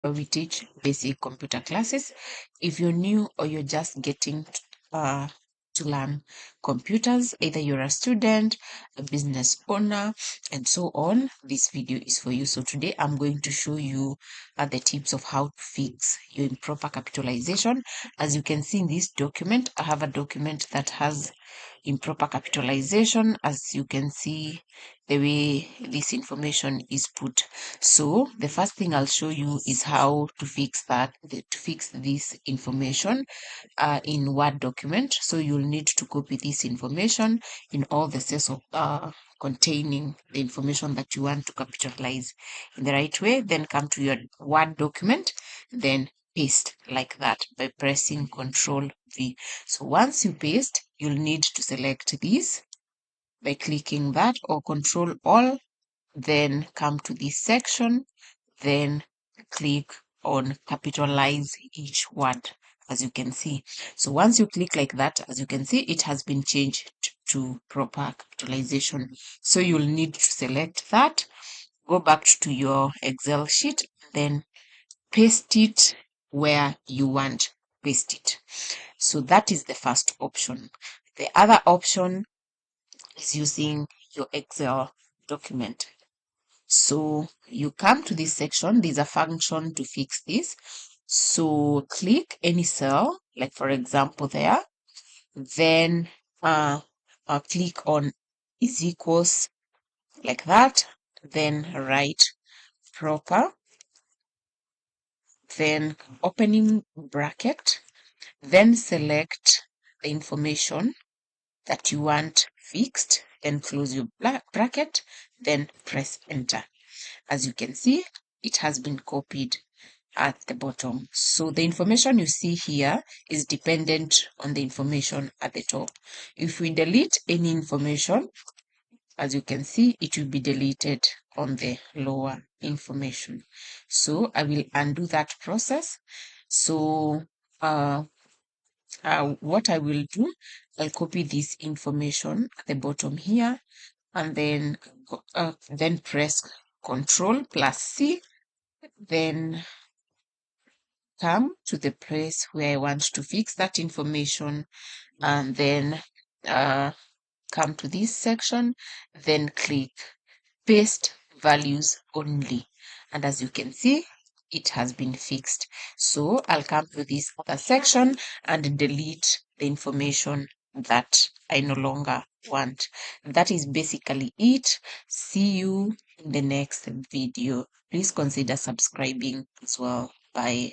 where we teach basic computer classes. If you're new or you're just getting to learn computers, either you're a student, a business owner, and so on, this video is for you. So today I'm going to show you the tips of how to fix your improper capitalization. As you can see in this document, I have a document that has improper capitalization. As you can see, the way this information is put. So the first thing I'll show you is how to fix that, to fix this information in Word document. So you'll need to copy this information in all the cells of containing the information that you want to capitalize in the right way. Then come to your Word document, then paste like that by pressing Control V. So once you paste, you'll need to select this by clicking that, or Control All, then come to this section, then click on capitalize each word, as you can see. So once you click like that, as you can see, it has been changed to proper capitalization. So you'll need to select that, go back to your Excel sheet, then paste it where you want to paste it. So that is the first option. The other option is using your Excel document. So you come to this section, there's a function to fix this. So click any cell, like for example there, then click on is equals like that, then write proper, then opening bracket, then select the information that you want fixed, then close your bracket, then press enter. As you can see, it has been copied at the bottom. So the information you see here is dependent on the information at the top. If we delete any information, as you can see, it will be deleted on the lower information. So I will undo that process. So what I will do, I'll copy this information at the bottom here, and then press Control plus C, then come to the place where I want to fix that information, and then come to this section, then click paste values only, and as you can see, it has been fixed. So I'll come to this other section and delete the information that I no longer want. That is basically it. See you in the next video. Please consider subscribing as well. Bye.